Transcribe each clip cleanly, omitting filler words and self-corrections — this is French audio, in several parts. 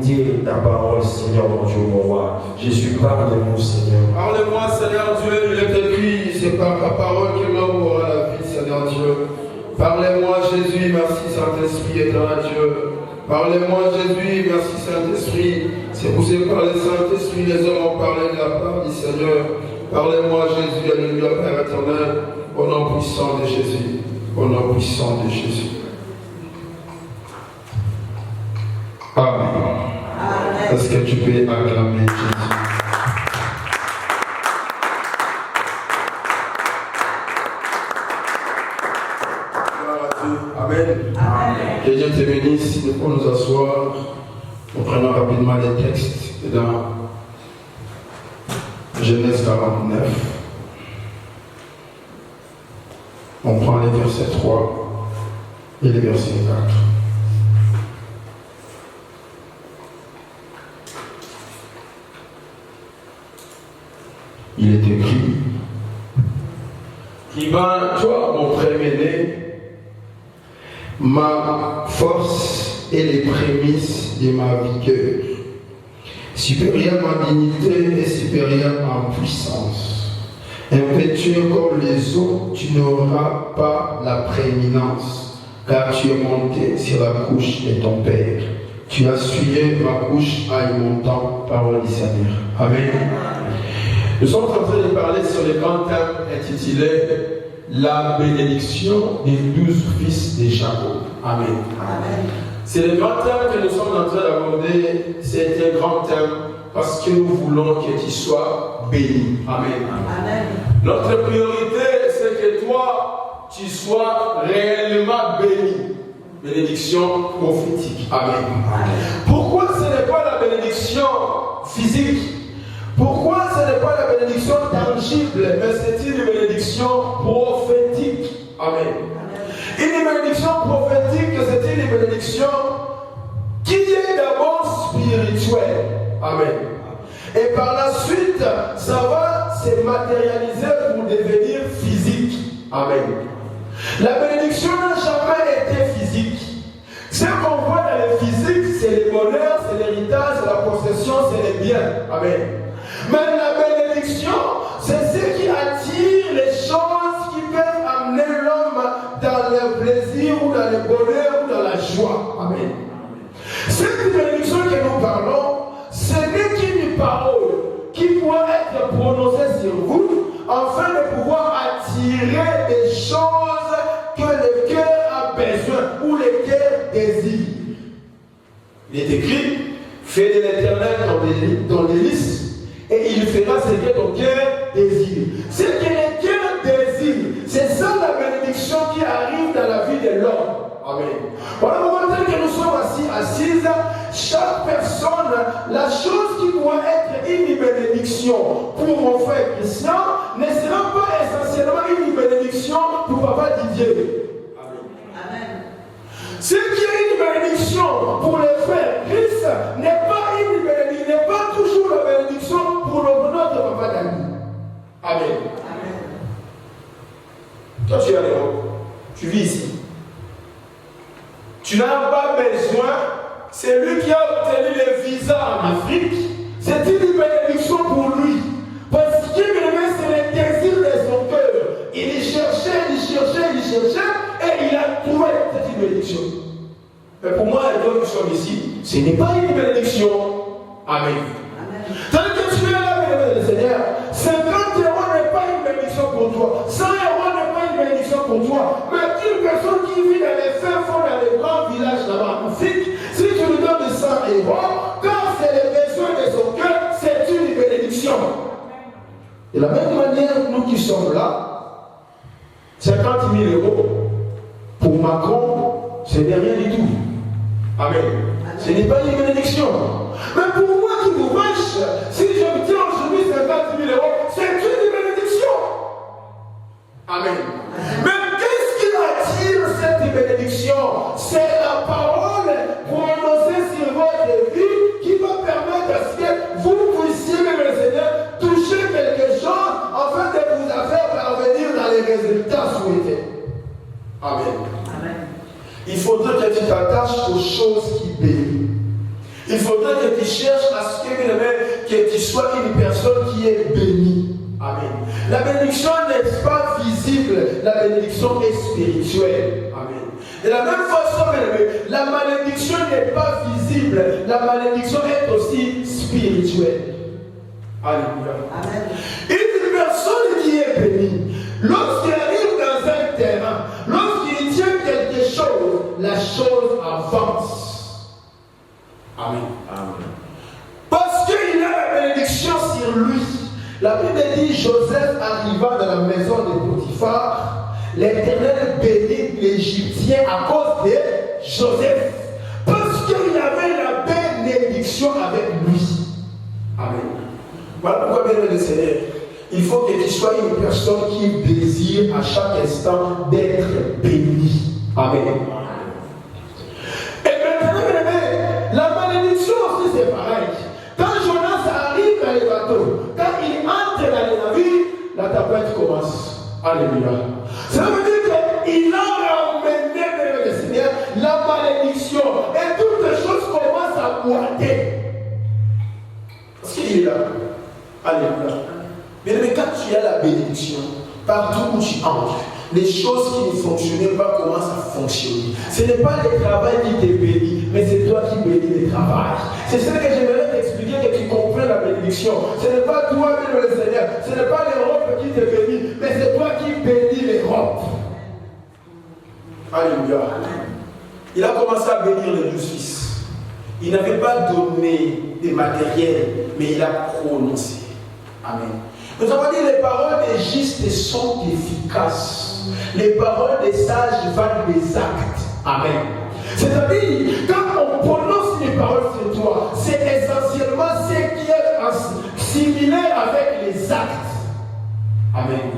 écouter ta parole, Seigneur, mon Dieu, mon roi. Jésus, parle-nous, Seigneur. Parle-moi, Seigneur Dieu, il est écrit, c'est par ta parole que l'homme aura la vie, Seigneur Dieu. Parlez-moi, Jésus, merci Saint-Esprit, éternel Dieu. Parlez-moi, Jésus, merci Saint-Esprit. C'est pour ça que par le Saint-Esprit, les hommes ont parlé de la part du Seigneur. Parlez-moi, Jésus, alléluia, Père éternel, au nom puissant de Jésus. Au nom puissant de Jésus. Amen. Est-ce que tu peux acclamer Jésus? Amen. Que Dieu te bénisse. Il faut nous asseoir. Nous prenons rapidement les textes dans Genèse 49. On prend les versets 3 et les versets 4. Il est écrit, qui va, toi, mon premier-né, ma force et les prémices de ma vigueur, supérieure à ma dignité et supérieure à ma puissance. Impétueux comme les eaux, tu n'auras pas la prééminence, car tu es monté sur la couche de ton Père. Tu as suivi ma couche en y montant, parole du Seigneur. Amen. Nous sommes en train de parler sur le grand thème intitulé la bénédiction des 12 fils de Jacob. Amen. Amen. C'est le grand thème que nous sommes en train d'aborder. C'est un grand thème parce que nous voulons que tu sois béni. Amen. Amen. Notre priorité, c'est que toi, tu sois réellement béni. Bénédiction prophétique. Amen. Amen. Pourquoi ce n'est pas la bénédiction physique? Pourquoi ce n'est pas la bénédiction tangible, mais c'est une bénédiction prophétique? Amen. Une bénédiction prophétique, c'est une bénédiction qui est d'abord spirituelle. Amen. Et par la suite, ça va se matérialiser pour devenir physique. Amen. La bénédiction n'a jamais été physique. Ce qu'on voit dans le physique, c'est le bonheur, c'est l'héritage, c'est la possession, c'est les biens. Amen. Mais la bénédiction, c'est ce qui attire les choses qui peuvent amener l'homme dans le plaisir ou dans le bonheur ou dans la joie. Amen. Cette bénédiction que nous parlons, ce n'est qu'une parole qui pourra être prononcée sur vous afin de pouvoir attirer des choses que le cœur a besoin ou le cœur désire. Il est écrit, fais de l'Éternel ton délice. Et il fera ce que ton cœur désire. Ce que le cœur désire, c'est ça la bénédiction qui arrive dans la vie de l'homme. Amen. Voilà, au moment que nous sommes assises, chaque personne, la chose qui doit être une bénédiction pour mon frère Christian ne sera pas essentiellement une bénédiction pour papa Didier. Amen. Ce qui est une bénédiction pour les frères Christ n'est pas une bénédiction, n'est pas toujours la bénédiction pour notre papa d'ami. Amen. Amen. Toi tu es à l'Europe, tu vis ici. Tu n'as pas besoin, c'est lui qui a obtenu le visa en Afrique, c'est une bénédiction pour lui. Parce qu'il aimait, c'est le désir de son cœur. Il cherchait, et il a trouvé cette bénédiction. Mais pour moi, et toi qui sommes ici, ce n'est pas une bénédiction. Amen. Tant que tu es là, bénédiction du Seigneur, 50 € n'est pas une bénédiction pour toi. 100 € n'est pas une bénédiction pour toi. Mais une personne qui vit dans les fins fonds, dans les grands villages là-bas en Afrique, si tu lui donnes 100 €, quand c'est les besoins de son cœur, c'est une bénédiction. De la même manière, nous qui sommes là, 50 000 € pour Macron, ce n'est rien du tout. Amen. Ce n'est pas une bénédiction. Mais pour moi qui vous vache, si j'obtiens aujourd'hui 50 000 €, c'est une bénédiction. Amen. Mais qu'est-ce qui attire cette bénédiction? C'est la parole prononcée sur votre vie qui va permettre à ce que vous puissiez, même le Seigneur, toucher quelque chose afin de vous faire parvenir dans les résultats souhaités. Amen. Amen. Il faudrait que tu t'attaches aux choses qui bénissent. Il faudrait voudrais que tu cherches à ce que tu sois une personne qui est bénie. Amen. La bénédiction n'est pas visible, la bénédiction est spirituelle. Amen. De la même façon, la malédiction n'est pas visible, la malédiction est aussi spirituelle. Alléluia. Amen. Une personne qui est bénie, lorsqu'il arrive dans un terrain, lorsqu'il tient quelque chose, la chose avance. Amen. Amen. Parce qu'il a la bénédiction sur lui. La Bible dit Joseph arriva dans la maison de Potiphar, l'Éternel bénit l'Égyptien à cause de Joseph. Parce qu'il avait la bénédiction avec lui. Amen. Voilà pourquoi, bien le Seigneur, il faut que tu sois une personne qui désire à chaque instant d'être béni. Amen. Et maintenant, la malédiction aussi c'est pareil. Quand Jonas arrive dans le bateau, quand il entre dans le navire, la tempête commence. Alléluia. Ça veut dire qu'il a emmené le Seigneur la malédiction. Et toutes les choses commencent à boiter. Parce qu'il est là. Alléluia. Mais quand tu as la bénédiction, partout où tu entres, les choses qui ne fonctionnaient pas commencent à fonctionner. Ce n'est pas le travail qui te bénit, mais c'est toi qui bénis le travail. C'est ce que j'aimerais t'expliquer, que tu comprennes la bénédiction. Ce n'est pas toi, mais le Seigneur. Ce n'est pas l'Europe qui te bénit, mais c'est toi qui bénis l'Europe. Alléluia. Il a commencé à bénir les 12 fils. Il n'avait pas donné des matériels, mais il a prononcé. Amen. Nous avons dit les paroles des justes sont efficaces. Les paroles des sages valent des actes. Amen. C'est-à-dire, quand on prononce les paroles sur toi, c'est essentiellement ce qui est similaire avec les actes. Amen.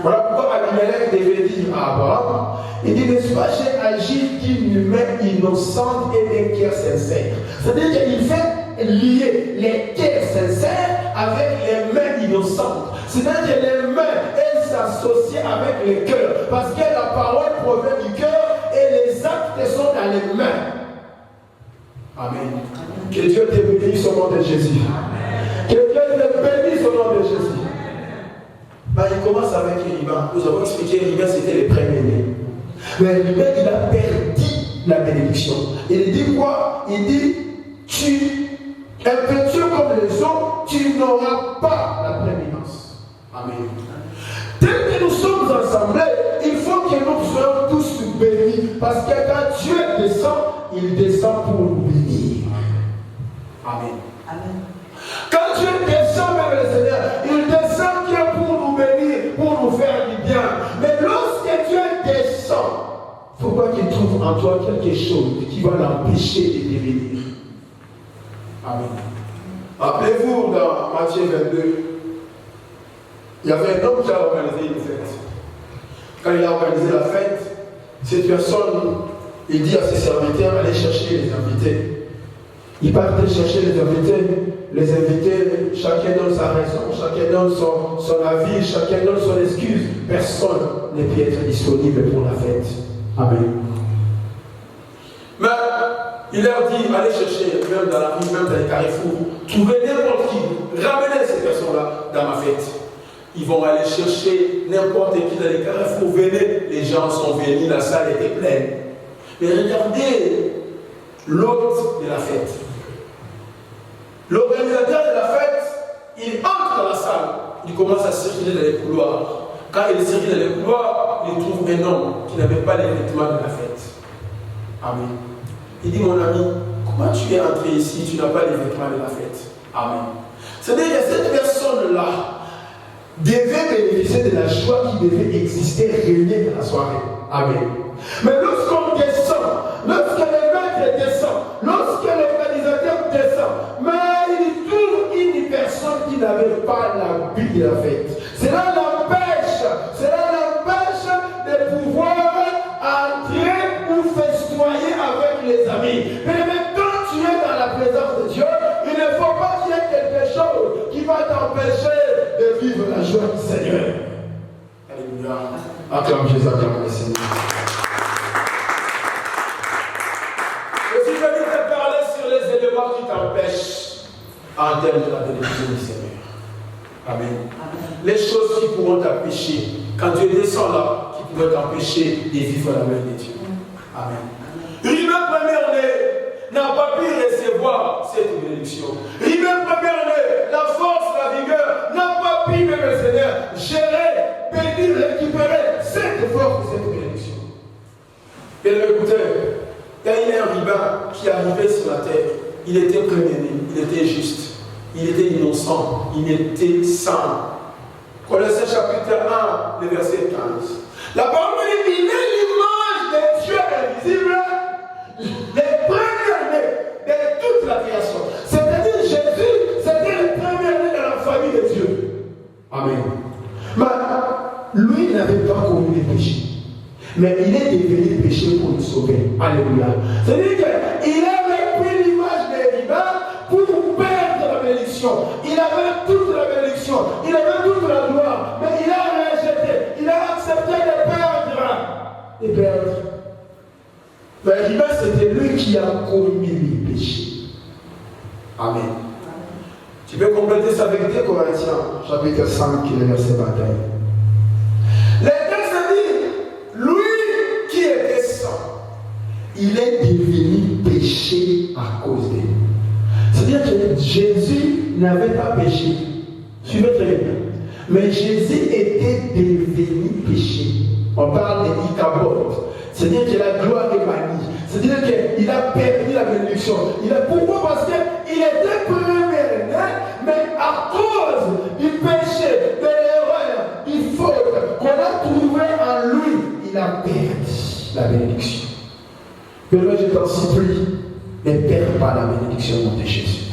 Voilà pourquoi Abimelech devait dire à Abraham, il dit, n'est-ce pas, j'ai agi d'une main innocente et d'un cœur sincère. C'est-à-dire qu'il fait lier les cœurs sincères avec les mains innocentes. C'est-à-dire que les mains, elles s'associent avec les cœurs. Parce que la parole provient du cœur et les actes sont dans les mains. Amen. Que Dieu te bénisse au nom de Jésus. Amen. Que Dieu te bénisse au nom de Jésus. Bah, il commence avec Riba. Nous avons expliqué Riba, c'était les premiers-nés. Mais Riba, il a perdu la bénédiction. Il dit quoi? Il dit, impétueux comme les autres, tu n'auras pas la prééminence. Amen. Tel que nous sommes assemblés, il faut que nous soyons tous bénis. Parce que quand Dieu descend, il descend pour nous bénir. Amen. Amen. Quand Dieu descend, même le Seigneur, il descend pour nous bénir, pour nous faire du bien. Mais lorsque Dieu descend, il ne faut pas qu'il trouve en toi quelque chose qui va l'empêcher de devenir. Amen. Rappelez-vous dans Matthieu 22, il y avait un homme qui a organisé une fête. Quand il a organisé la fête, cette personne, il dit à ses serviteurs, allez chercher les invités. Il partait chercher les invités, chacun donne sa raison, chacun donne son avis, chacun donne son excuse. Personne ne peut être disponible pour la fête. Amen. Mais il leur dit, allez chercher, même dans la rue, même dans les carrefours, trouvez n'importe qui, ramenez ces personnes-là dans ma fête. Ils vont aller chercher n'importe qui dans les carrefours, venez, les gens sont venus, la salle était pleine. Mais regardez l'hôte de la fête. L'organisateur de la fête, il entre dans la salle, il commence à circuler dans les couloirs. Quand il circule dans les couloirs, il trouve un homme qui n'avait pas les vêtements de la fête. Amen. Il dit, mon ami, comment tu es entré ici, tu n'as pas les vêtements de la fête? Amen. C'est-à-dire que cette personne-là devait bénéficier de la joie qui devait exister, régner dans la soirée. Amen. Mais lorsqu'on descend, lorsque le maître descend, lorsque l'organisateur descend, mais il trouve une personne qui n'avait pas l'habit de la fête. Cela l'empêche de pouvoir entrer ou festoyer avec les amis. Mais quand tu es dans la présence de Dieu, il ne faut pas qu'il y ait quelque chose qui va t'empêcher de vivre la joie du Seigneur. Alléluia. Acclame Jésus, acclame le Seigneur. Je suis venu te parler sur les éléments qui t'empêchent. en termes de la bénédiction du Seigneur. Amen. Les choses qui pourront t'empêcher, quand Dieu descend là, qui pourraient t'empêcher de vivre la main de Dieu. Amen. Lui-même, première-né, n'a pas pu recevoir cette bénédiction. Lui-même, première-né, la force, la vigueur, n'a pas pu, même le Seigneur, gérer, bénir, récupérer cette force, cette bénédiction. Et écoutez, quand il y a un rabbin qui arrivait sur la terre, il était premier-né, il était juste, il était innocent, il était saint. Colossiens chapitre 1, le verset 15. La parole dit, il est l'image de Dieu invisible, les premiers-nés de toute la création. C'est-à-dire Jésus, c'était le premier-né de la famille de Dieu. Amen. Mais lui n'avait pas commis les péchés. Mais il est devenu péché pour nous sauver. Alléluia. C'est-à-dire qu'il avait pris l'image des rivales pour perdre la bénédiction. Il avait toute la bénédiction. Il avait toute la gloire. Mais il a rejeté. Il a accepté de perdre. De perdre. Mais rival, c'était lui qui a commis les péchés. Amen. Tu peux compléter ça avec 2 Corinthiens, chapitre 5, le verset 21. Les textes disent, lui qui était saint, il est devenu péché à cause de nous. C'est-à-dire que Jésus n'avait pas péché. Suivez très bien. Mais Jésus était devenu péché. On parle de Ichabod. C'est-à-dire que la gloire est bannie. C'est-à-dire qu'il a perdu la bénédiction. Pourquoi? Parce qu'il était premier-né, mais à cause du péché, de l'erreur, du faute qu'on a trouvé en lui, il a perdu la bénédiction. Mais moi, je t'en supplie, ne perds pas la bénédiction au nom de Jésus.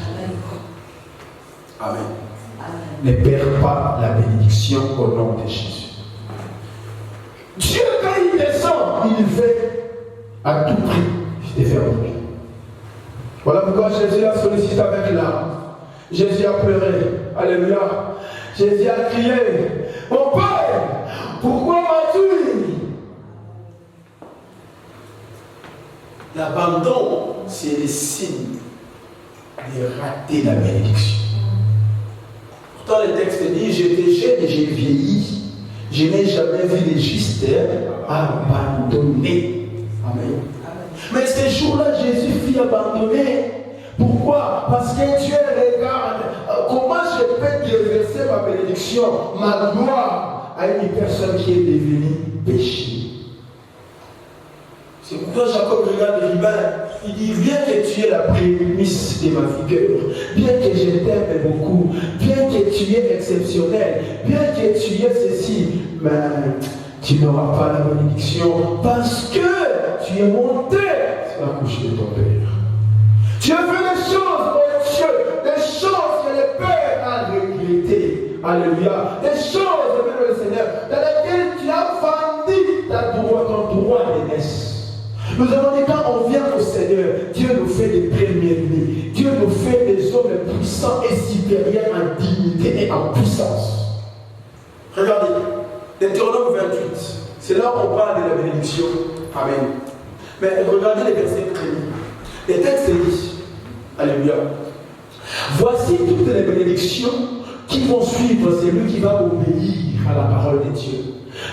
Amen. Ne perds pas la bénédiction au nom de Jésus. Dieu, quand il descend, il fait à tout prix de faire pour lui. Voilà pourquoi Jésus a sollicité avec l'âme. Jésus a pleuré. Alléluia. Jésus a crié, mon Père, pourquoi m'as-tu mis? L'abandon, c'est le signe de rater la bénédiction. Pourtant, le texte dit, j'étais jeune et j'ai vieilli. Je n'ai jamais vu les justes abandonnés. Amen. Mais ce jour-là, Jésus fut abandonné. Pourquoi? Parce que Dieu regarde comment je peux déverser ma bénédiction, ma gloire à une personne qui est devenue péché. C'est pourquoi Jacob regarde le rabbin. Il dit, bien que tu aies la prémisse de ma vigueur, bien que je t'aime beaucoup, bien que tu es exceptionnel, bien que tu es ceci, mais tu n'auras pas la bénédiction parce que tu es monté sur la couche de ton Père. Tu as fait des choses, mon Dieu, des choses que le Père a regrettées. Alléluia. Des choses, même le Seigneur, dans lesquelles tu as vendu ton droit d'aînesse. Nous avons dit, quand on vient au Seigneur, Dieu nous fait des premiers-nés. Dieu nous fait des hommes puissants et supérieurs en dignité et en puissance. Regardez, Deutéronome 28, c'est là où on parle de la bénédiction. Amen. Mais regardez les versets premiers. Les textes disent, alléluia, voici toutes les bénédictions qui vont suivre celui qui va obéir à la parole de Dieu.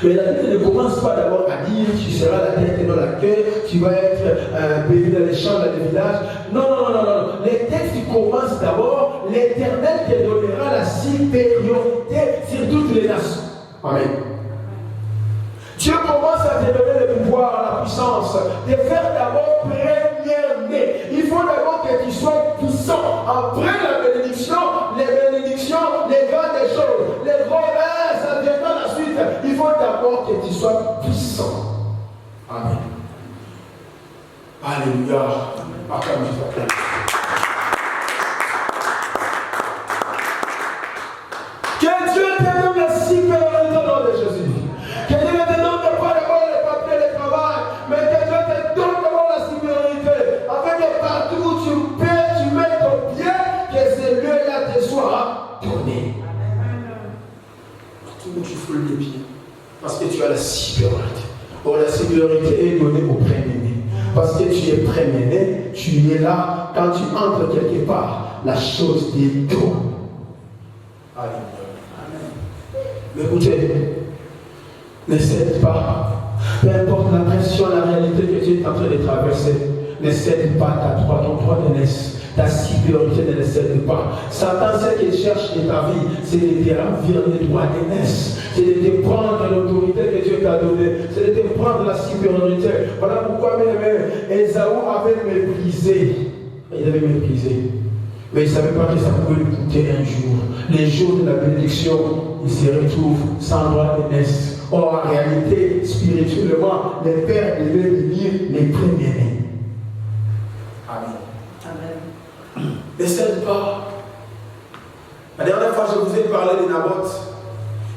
Mais la Bible ne commence pas d'abord à dire tu seras la tête et non la queue, tu vas être béni dans les champs, dans les villages. Non. Les textes commencent d'abord, l'Éternel te donnera la supériorité sur toutes les nations. Amen. Dieu commence à te donner le pouvoir, la puissance, de faire d'abord première-né. Il faut d'abord que tu sois puissant. Après la bénédiction, les grandes choses, les grands ça viendra la suite. Il faut d'abord que tu sois puissant. Amen. Alléluia. Acclame Jésus. Que Dieu te donne la supériorité au nom de Jésus. Que Dieu ne te donne pas d'abord les papiers, les travail, mais que Dieu te donne d'abord la supériorité. Afin que partout où tu mets ton pied, que ce lieu-là te soit donné. Partout où tu foules les pieds. Parce que tu as la supériorité. Or, la supériorité est donnée au premier-né. Parce que tu es premier-né, tu es là quand tu entres quelque part. la chose des dons. Mais écoutez, ne cède pas. Peu importe la pression, la réalité que tu es en train de traverser, ne cède pas ton droit d'aînesse. Ta supériorité ne le cède pas. Satan, ce qu'il cherche de ta vie, c'est de te ravir les droits d'aînesse. C'est de te prendre l'autorité que Dieu t'a donnée. C'est de te prendre la supériorité. Voilà pourquoi, mes amis, Ésaü avait méprisé. Il avait méprisé. Mais il ne savait pas que ça pouvait lui coûter un jour. Les jours de la bénédiction, il se retrouve sans droit d'aînesse. Or, en réalité, spirituellement, les pères devaient bénir les premiers-nés. Amen. Ne cède pas. La dernière fois, je vous ai parlé de Naboth.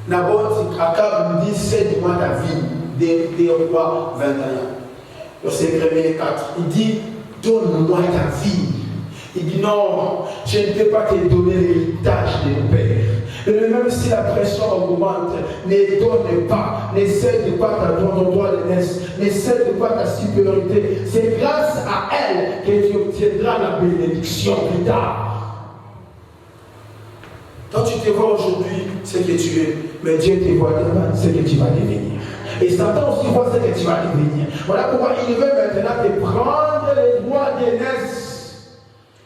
Naboth, Akab lui dit, cède-moi ta vie. Des rois 21. Verset 1 et 4. Il dit, donne-moi ta vie. Il dit, non, je ne peux pas te donner l'héritage de mon père. Mais même si la pression augmente, ne donne pas, ne cède pas ton droit d'aînesse, ne cède pas ta supériorité. C'est grâce à elle que tu obtiendras la bénédiction plus tard. Toi, tu te vois aujourd'hui ce que tu es, mais Dieu te voit demain ce que tu vas devenir. Et Satan aussi voit ce que tu vas devenir. Voilà pourquoi il veut maintenant te prendre les droits d'aînesse.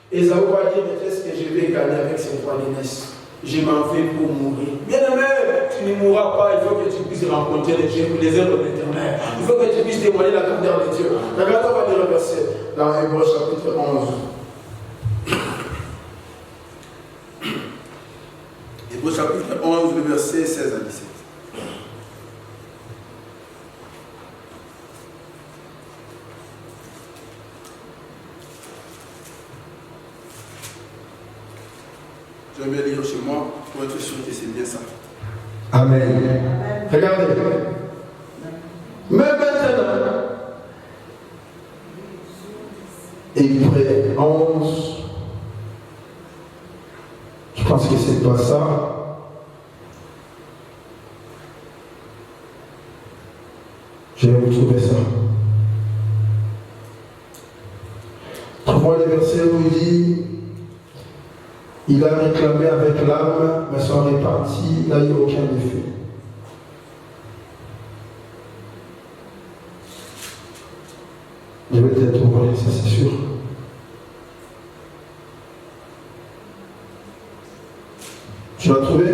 Ésaü va dire, mais qu'est-ce que je vais gagner avec ces droits d'aînesse? Je m'en vais pour mourir. Bien-aimé, tu ne mourras pas, il faut que tu puisses rencontrer les œuvres de l'Éternel. Il faut que tu puisses témoigner la grandeur de Dieu. Regardez, on va lire le verset dans Hébreux chapitre 11. Hébreux chapitre 11, le verset 16 à 17. Je vais lire chez moi pour être sûr que c'est bien ça. Amen. Amen. Regardez. Mais maintenant, Hébreux 11, je pense que c'est pas ça. Je vais vous trouver ça. Trouve-moi les versets où il dit, il a réclamé avec l'âme, mais son réparti n'a eu aucun effet. Je vais peut-être ouvrir, ça c'est sûr. Tu l'as trouvé?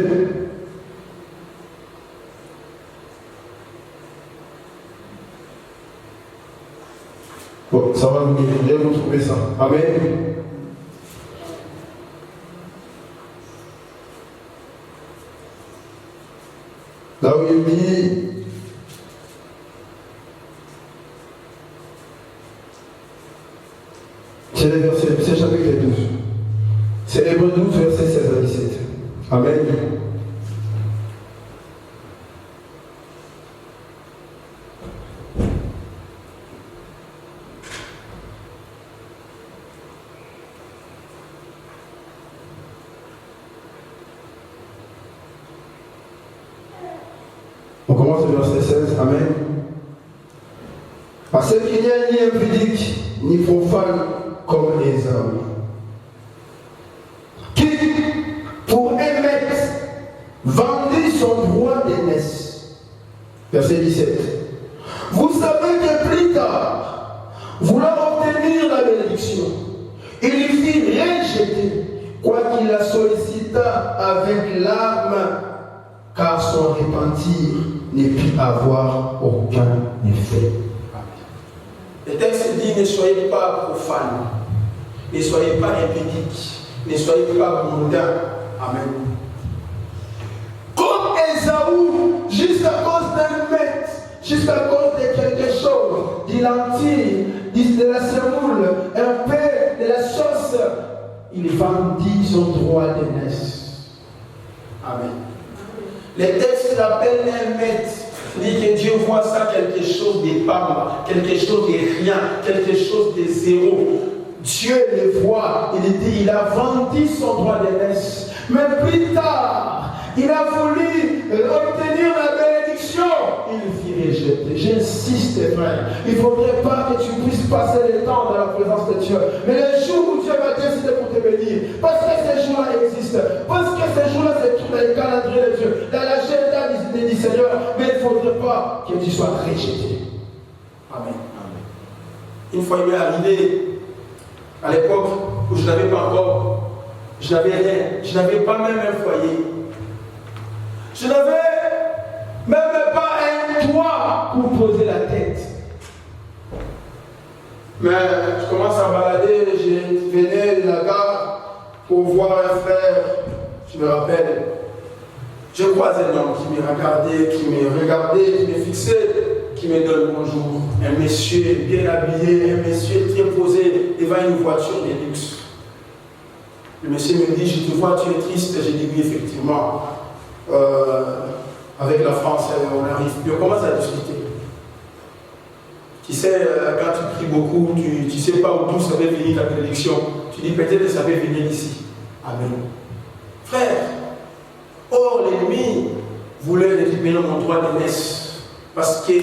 Bon, ça va venir, je vais vous trouver ça. Amen. Là où il dit, c'est le verset, c'est chapitre 12. C'est Hébreux 12, verset 16 à 17. Amen. On commence le verset 16. Amen. Parce qu'il n'y a ni impudique, ni profane comme Ésaü, qui, pour émettre, vendit son droit d'aînesse. Verset 17. Vous savez que plus tard, voulant obtenir la bénédiction, il fut rejeté, quoiqu'il la sollicita avec l'âme, car son repentir ne put avoir aucun effet. Le texte dit, ne soyez pas profanes, ne soyez pas impudiques, ne soyez pas mondains. Amen. Comme Ésaü, juste à cause d'un maître, juste à cause de quelque chose, de lentilles, de la semoule, un peu de la sauce, il vendit son droit d'aînesse. Amen. Le texte l'appelle un maître. Il dit que Dieu voit ça quelque chose de pas, quelque chose de rien, quelque chose de zéro. Dieu le voit. Il dit, il a vendu son droit d'aînesse. Mais plus tard, il a voulu obtenir la bénédiction. il vit rejeté. J'insiste, frère. Il ne faudrait pas que tu puisses passer le temps dans la présence de Dieu. Mais le jour où Dieu va décider pour te bénir, parce que ces jours-là existent, parce que ces jours-là se trouvent dans le calendrier de Dieu, dans l'agenda du Seigneur, mais il ne faudrait pas que tu sois rejeté. Amen. Une fois, il m'est arrivé, à l'époque où je n'avais pas encore, je n'avais rien, je n'avais pas même un foyer. Je n'avais même pas un toit pour poser la tête. Mais je commence à balader, je venais de la gare pour voir un frère, je me rappelle. Je croisais un homme qui me regardait, qui me fixait, qui me donne bonjour. Un monsieur bien habillé, un monsieur très posé devant une voiture de luxe. Le monsieur me dit, je te vois, tu es triste. J'ai dit oui, effectivement. Avec la France, on arrive. Puis on commence à discuter. Tu sais, quand tu pries beaucoup, tu ne sais pas d'où ça va venir ta bénédiction. Tu dis peut-être que ça va venir d'ici. Amen. Frère, or l'ennemi voulait récupérer mon droit d'aînesse. Parce que,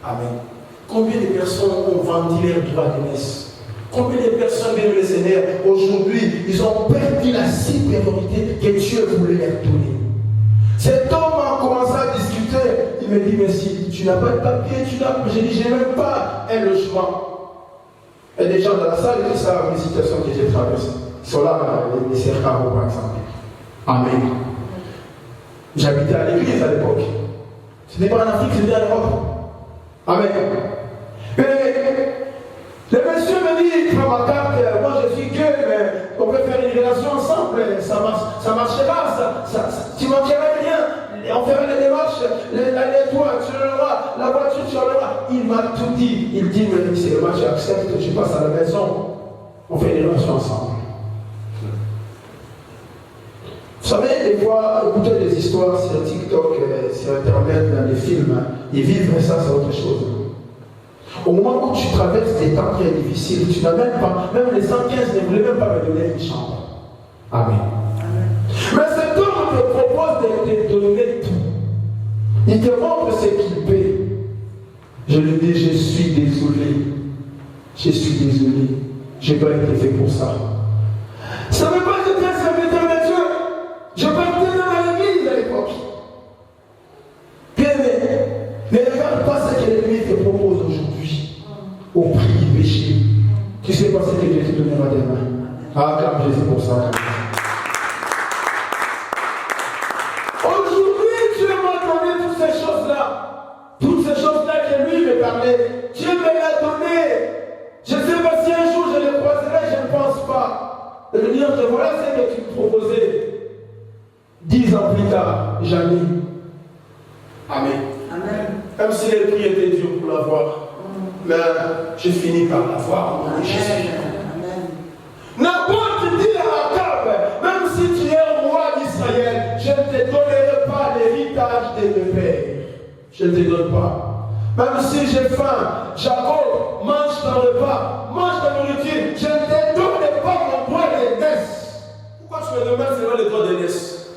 amen. Combien de personnes ont vendu leur droit d'aînesse? Combien de personnes, bien le Seigneur, aujourd'hui, ils ont perdu la supériorité que Dieu voulait leur donner. Cet homme a commencé à discuter. Il me dit, mais si tu n'as pas de papier, j'ai dit, je n'ai même pas un logement. Et des gens dans la salle, ils savent les situations que j'ai traversées. Ils sont là, les Cercaro, par exemple. Amen. J'habitais à l'église à l'époque. Ce n'est pas en Afrique, c'était en Europe. Amen. Le monsieur me dit, prends ma carte, moi je suis gay, mais on peut faire une relation ensemble, ça marchera, tu ne manqueras rien, on fera les démarches, les toits, tu l'auras, la voiture, tu l'auras. Il m'a tout dit. Il dit, mais c'est moi, j'accepte, je passe à la maison, on fait une relation ensemble. Vous savez, des fois, écouter des histoires sur TikTok, sur Internet, dans les films, et vivre ça, c'est autre chose. Au moment où tu traverses des temps très difficiles, tu n'as même pas, même les 115 ne voulaient même pas me donner une chambre. Amen. Mais cet homme te propose de te donner tout. Il te montre ce qu'il paie. Je lui dis, je suis désolé. Je suis désolé. Je n'ai pas été fait pour ça. Ça ne veut pas que j'étais un serviteur de Dieu. Je partais dans l'église à l'époque. Bien aimé, ne regarde pas ce que l'ennemi te propose aujourd'hui. Au prix du péché. Tu sais pas ce que Jésus donnera demain. Acclame Jésus pour ça. Aujourd'hui, Dieu m'a donné toutes ces choses-là. Toutes ces choses-là que lui me parlait. Dieu me l'a donné. Je ne sais pas si un jour je le croiserai, je ne pense pas. De lui dire que voilà ce que tu me proposais. 10 ans plus tard, jamais. Amen. Amen. Même si les prix étaient durs pour l'avoir. Mais j'ai fini par l'avoir. N'importe dit à Akab, même si tu es roi d'Israël, je ne te donnerai pas l'héritage de mes pères. Je ne te donne pas. Même si j'ai faim, Jacob, mange ton repas, mange ta nourriture, je ne te donne pas mon droit d'aînesse. Pourquoi tu me demandes seulement le droit d'aînesse?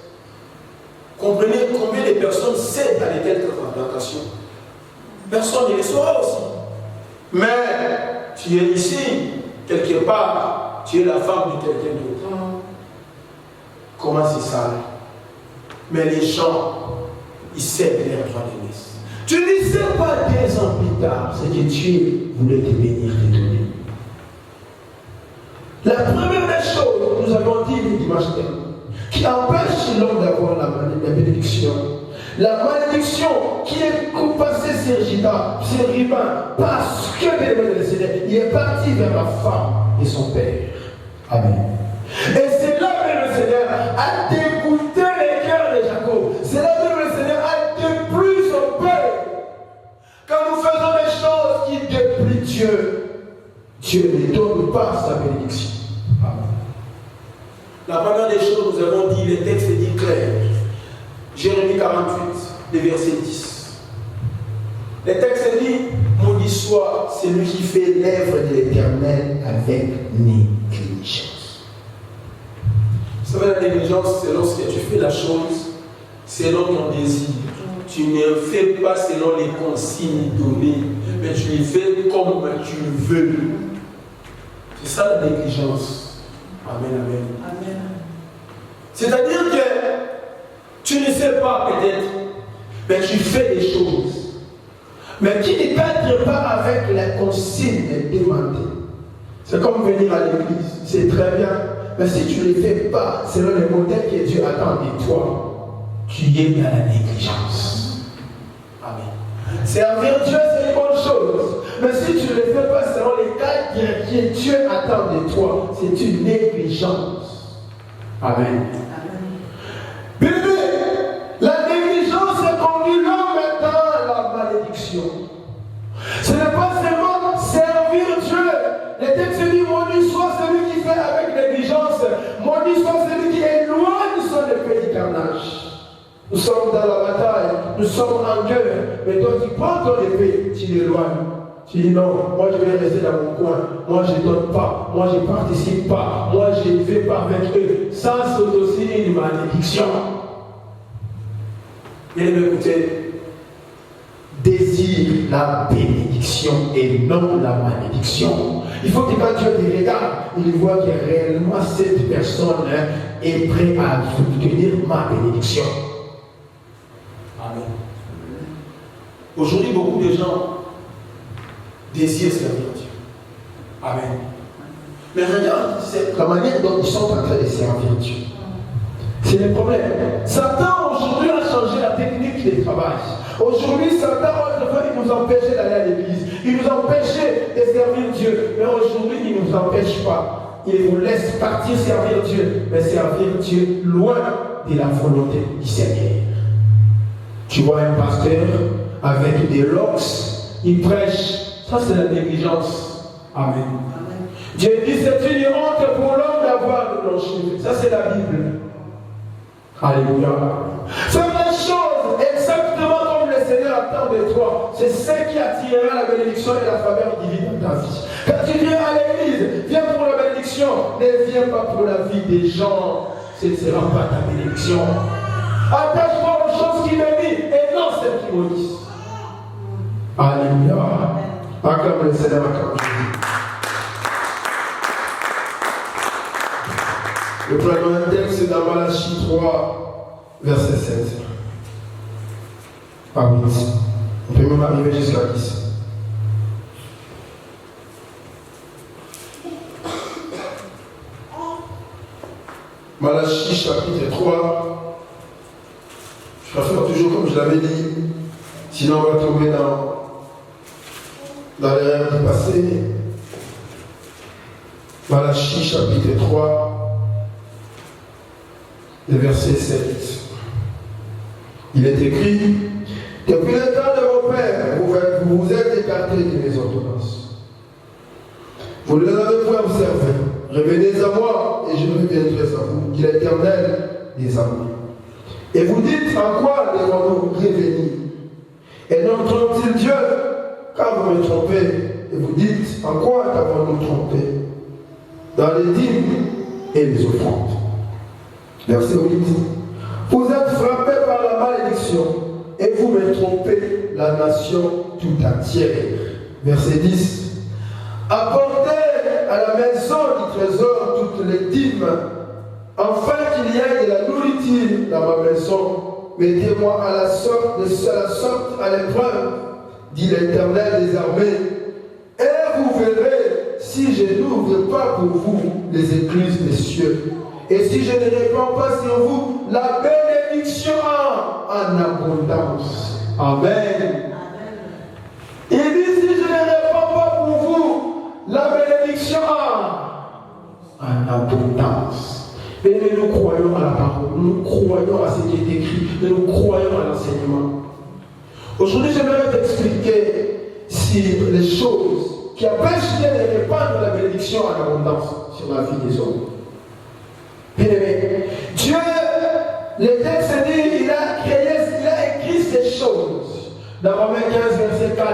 Comprenez combien de personnes cèdent à l'éternelle tentation. Personne ne le saura aussi. Mais tu es ici, quelque part, tu es la femme de quelqu'un d'autre. Comment c'est ça? Mais les gens, ils cèdent leur droit d'aînesse. Tu ne sais pas 10 ans plus tard ce que Dieu voulait te bénir et te donner. La première des choses, nous avons dit le dimanche dernier, qui empêche l'homme d'avoir la bénédiction. La malédiction qui est passée sur Gita, sur Riban, parce que le Seigneur, il est parti vers la femme et son père. Amen. Et c'est là que le Seigneur a dégoûté les cœurs de Jacob. C'est là que le Seigneur a déplu son père. Quand nous faisons des choses qui déplient Dieu, Dieu ne donne pas sa bénédiction. Amen. La première des choses, nous avons dit, le texte dit clair. Jérémie 48, le verset 10. Le texte dit, maudit soit celui qui fait l'œuvre de l'Éternel avec négligence. Vous savez, la négligence, c'est lorsque tu fais la chose selon ton désir. tu ne fais pas selon les consignes données, mais tu les fais comme tu veux. C'est ça la négligence. Amen, amen. Amen. C'est-à-dire que tu ne sais pas peut-être, mais tu fais des choses. Mais qui ne cadre pas avec la consigne demandée. C'est comme venir à l'église, c'est très bien. Mais si tu ne les fais pas selon les modèles que Dieu attend de toi, tu es dans la négligence. Amen. Servir Dieu, c'est une bonne chose. Mais si tu ne le fais pas selon les cadres que Dieu attend de toi, c'est une négligence. Amen. Bébé, la négligence conduit l'homme dans la malédiction. Ce n'est pas seulement servir Dieu. Les textes disent, maudit soit celui qui fait avec négligence, maudit soit celui qui éloigne son épée du carnage. Nous sommes dans la bataille, nous sommes en guerre, mais toi tu prends ton épée, tu l'éloignes. Tu dis non, moi je vais rester dans mon coin, moi je ne donne pas, moi je ne participe pas, moi je ne vais pas avec eux. Ça c'est aussi une malédiction. Bien écoutez, désire la bénédiction et non la malédiction. Il faut que quand Dieu te regarde, il voit que réellement cette personne est prête à soutenir ma bénédiction. Amen. Aujourd'hui, beaucoup de gens désirent servir Dieu. Amen. Mais regarde, c'est la manière dont ils sont en train de servir Dieu. C'est le problème. Satan aujourd'hui a changé la technique de travail. Aujourd'hui, Satan autrefois il nous empêchait d'aller à l'église. Il nous empêchait de servir Dieu. Mais aujourd'hui, il ne nous empêche pas. Il vous laisse partir servir Dieu. Mais servir Dieu loin de la volonté du Seigneur. Tu vois un pasteur avec des locks, il prêche. Ça, c'est la négligence. Amen. Dieu dit c'est une honte pour l'homme d'avoir de longs cheveux. Ça, c'est la Bible. Alléluia. Fais les choses exactement comme le Seigneur attend de toi. C'est ce qui attirera la bénédiction et la faveur divine dans ta vie. Quand tu viens à l'église, viens pour la bénédiction. Ne viens pas pour la vie des gens. Ce ne sera pas ta bénédiction. Attache-toi aux choses qui bénissent et non celles qui maudissent. Alléluia. Acclame le Seigneur, acclame Jésus. Le premier texte, c'est dans Malachie 3, verset 7. Ah oui, on peut même arriver jusqu'à 10. Malachie chapitre 3. Je vais faire toujours comme je l'avais dit. Sinon, on va tomber dans l'erreur du passé. Malachie chapitre 3. Le verset 7. Il est écrit, depuis le temps de vos pères, vous vous êtes écartés de mes ordonnances. Vous ne les avez point observées. Revenez à moi et je reviendrai à vous, dit l'Éternel des armées. Et vous dites, en quoi devons-nous revenir? Et non trompe-t-il Dieu? Car vous me trompez. Et vous dites, en quoi avons-nous trompé? Dans les dîmes et les offrandes. Verset 8. Vous êtes frappés par la malédiction et vous me trompez la nation tout entière. Verset 10. Apportez à la maison du trésor toutes les dîmes, afin qu'il y ait de la nourriture dans ma maison. Mettez-moi à la sorte à l'épreuve, dit l'Éternel des armées, et vous verrez si je n'ouvre pas pour vous les écluses des cieux. Et si je ne répands pas sur vous la bénédiction en abondance. Amen. Il dit, si je ne répands pas pour vous la bénédiction en abondance. Mais nous croyons à la parole, nous croyons à ce qui est écrit, nous croyons à l'enseignement. Aujourd'hui, j'aimerais t'expliquer sur les choses qui empêchent de répandre la bénédiction en abondance sur la vie des hommes. Bien-aimé, Dieu, le texte dit, il a écrit ces choses dans Romains 15, verset 4,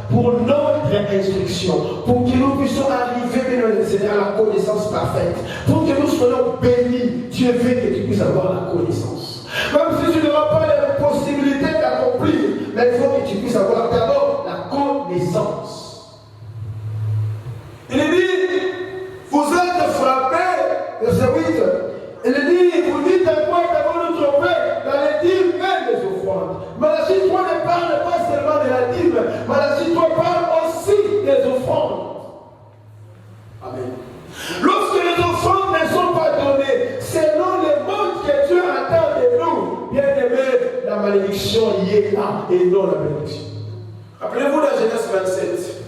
pour notre instruction, pour que nous puissions arriver, bien le Seigneur, à la connaissance parfaite, pour que nous soyons bénis. Dieu veut que tu puisses avoir la connaissance. Même si tu n'auras pas la possibilité d'accomplir Mais il faut que tu puisses avoir d'abord la connaissance. Il dit, vous êtes frappés, verset 8. Il dit, vous dites à quoi qu'avons nous trompé dans les dîmes et les offrandes. Malachie 3 ne parle pas seulement de la dîme, Malachie 3 parle aussi des offrandes. Amen. Lorsque les offrandes ne sont pas données selon le mode que Dieu attend de nous, bien aimé, la malédiction y est là et non la bénédiction. Rappelez-vous la Genèse 27.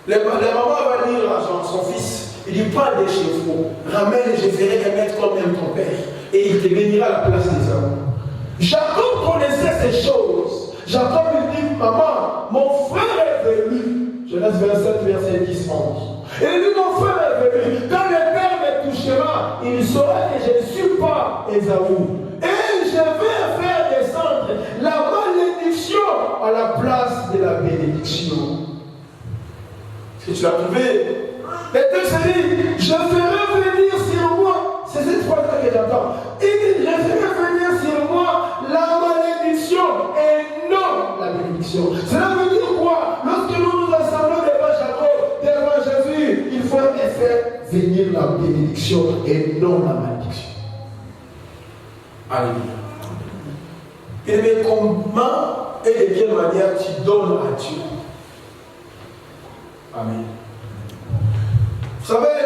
La maman va dire à son fils, il dit, prends des chevaux, ramène, je ferai un maître comme même ton père, et il te bénira à la place des hommes. Jacob connaissait ces choses. Jacob lui dit, maman, mon frère est venu. Genèse 27, verset 10, 11. Et il dit, mon frère est venu. Quand le père me touchera, il saura que je ne suis pas Ésaü. Et je vais faire descendre la malédiction à la place de la bénédiction. Est-ce que tu l'as trouvé? Le texte dit, je ferai venir sur moi, c'est cette phrase-là que j'entends. Il dit, je ferai venir sur moi la malédiction et non la bénédiction. Cela veut dire quoi? Lorsque nous nous assemblons devant Jacob, devant Jésus, il faut faire venir la bénédiction et non la malédiction. Alléluia. Et mais comment et de quelle manière tu donnes à Dieu? Amen. Vous savez,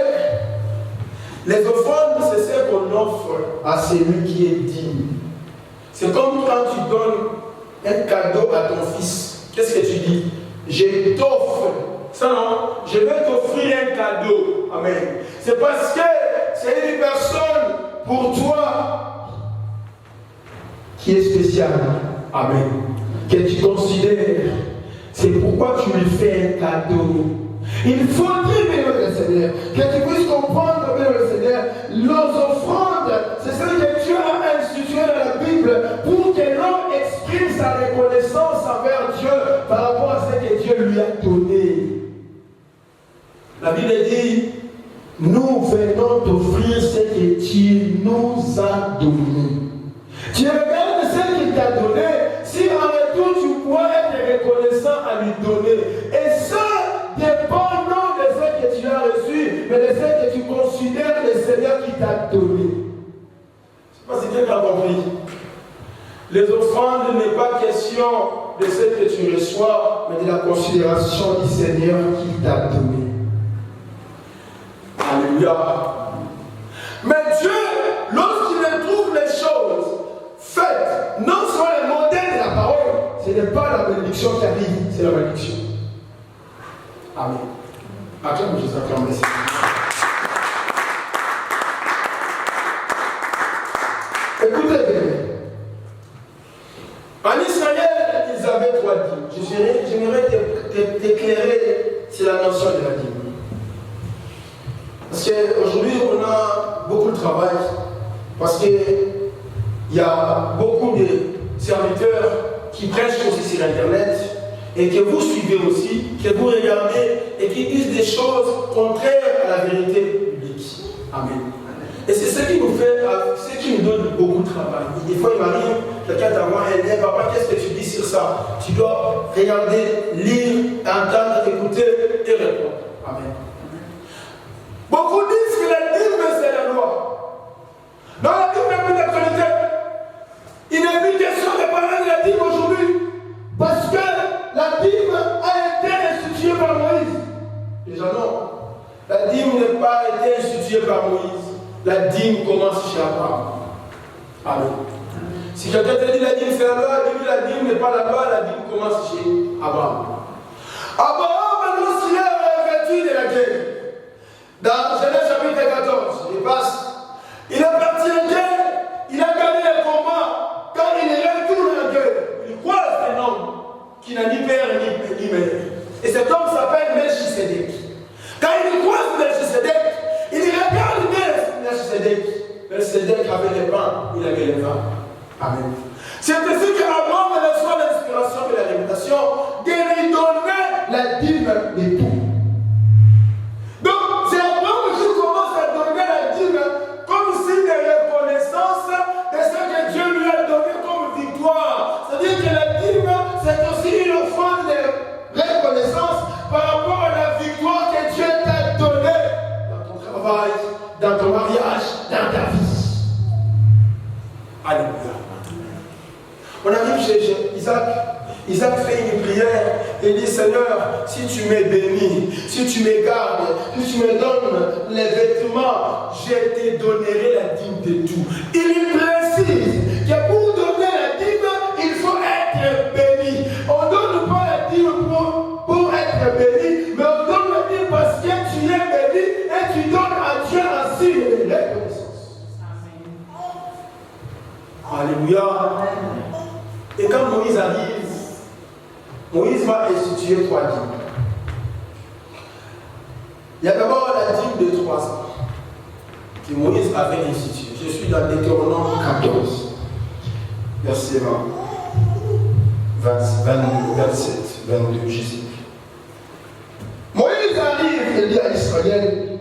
les offrandes, c'est ce qu'on offre à celui qui est digne. C'est comme quand tu donnes un cadeau à ton fils. Qu'est-ce que tu dis? Je t'offre. Ça non, je vais t'offrir un cadeau. Amen. C'est parce que c'est une personne pour toi qui est spéciale. Amen. Que tu considères. C'est pourquoi tu lui fais un cadeau. Il faut dire, béni le Seigneur, que tu puisses comprendre, béni le Seigneur, nos offrandes, c'est ce que Dieu a institué dans la Bible pour que l'homme exprime sa reconnaissance envers Dieu par rapport à ce que Dieu lui a donné. La Bible dit, nous venons t'offrir ce que Dieu nous a donné. Tu regardes ce qu'il t'a donné, si en retour tu dois être reconnaissant à lui donner. Et ça dépend non de ce que tu as reçu, mais de ce que tu considères le Seigneur qui t'a donné. Je ne sais pas si quelqu'un a compris. Les offrandes n'est pas question de ce que tu reçois, mais de la considération du Seigneur qui t'a donné. Alléluia. Mais Dieu, lorsqu'il trouve les choses faites, non sur le modèle de la parole, ce n'est pas la bénédiction qui arrive, c'est la malédiction. Amen. Acclame Jésus, acclame le Seigneur. Écoutez bien. En Israël, ils avaient 3 dîmes. J'aimerais t'éclairer sur la notion de la dîme. Parce qu'aujourd'hui, on a beaucoup de travail. Parce qu'il y a beaucoup de serviteurs qui prêchent aussi sur Internet et que vous suivez aussi, que vous regardez et qui disent des choses contraires à la vérité biblique. Amen. Et c'est ce qui nous fait, ce qui nous donne beaucoup de travail. Et des fois, il m'arrive, quelqu'un t'envoie un lien, papa, qu'est-ce que tu dis sur ça? Tu dois regarder, lire, entendre, écouter et répondre. Amen. Beaucoup disent que la dîme, c'est la loi. Dans la dîme, il n'y a plus d'actualité. Il n'est plus question de parler de la dîme aujourd'hui. Parce que la dîme a été instituée par Moïse. Déjà non. La dîme n'a pas été instituée par Moïse. La dîme commence chez Abraham. Amen. Si quelqu'un te dit la dîme c'est la loi, dis-lui la dîme n'est pas la loi, la dîme commence chez Abraham. Abraham, lorsqu'il est revêtu de la guerre, dans Genèse chapitre 14, il passe, il est parti en guerre, il a gagné le combat. Quand il retourne en guerre, il croise un homme qui n'a ni père ni mère. Et cet homme s'appelle Melchisedec. Quand il croise Melchisedec, il regarde Melchisedec. Melchisedec avait les pains, il avait les vins. Amen. C'est ainsi qu'Abraham reçoit l'inspiration et la réputation de lui donner la dîme de tout. Donc, c'est Abraham qui commence à donner la dîme comme signe de reconnaissance de ce que Dieu lui a donné comme victoire. C'est-à-dire que la dîme, c'est chez Isaac. Isaac fait une prière et dit Seigneur, si tu m'es béni, si tu me gardes, si tu me donnes les vêtements, je te donnerai la dîme de tout. Il précise que pour donner la dîme, il faut être béni. On ne donne pas la dîme pour être béni, mais on donne la dîme parce que tu es béni et tu donnes à Dieu ainsi de reconnaissance. Alléluia. Et quand Moïse arrive, Moïse va instituer 3 dîmes. Il y a d'abord la dîme de 3 ans que Moïse avait instituée. Je suis dans Deutéronome 14, verset 20, 27, 22, je sais. Moïse arrive et dit à Israël,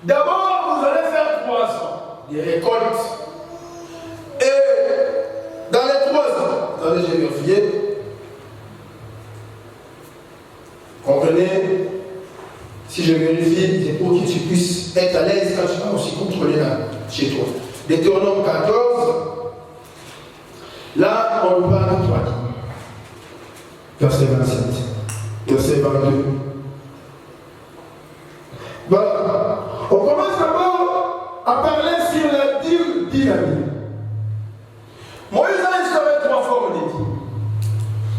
d'abord vous allez faire 3 ans de récoltes. Et dans les 3 ans, attendez, j'ai vérifié. Comprenez, si je vérifie, c'est pour que tu puisses être à l'aise quand tu vas aussi contrôler là, chez toi. Deutéronome 14, là, on parle de 3 dîmes. Verset 27, verset 22. Voilà. On commence d'abord à parler sur la dîme dynamique. Moïse a instauré 3 formes de dîmes.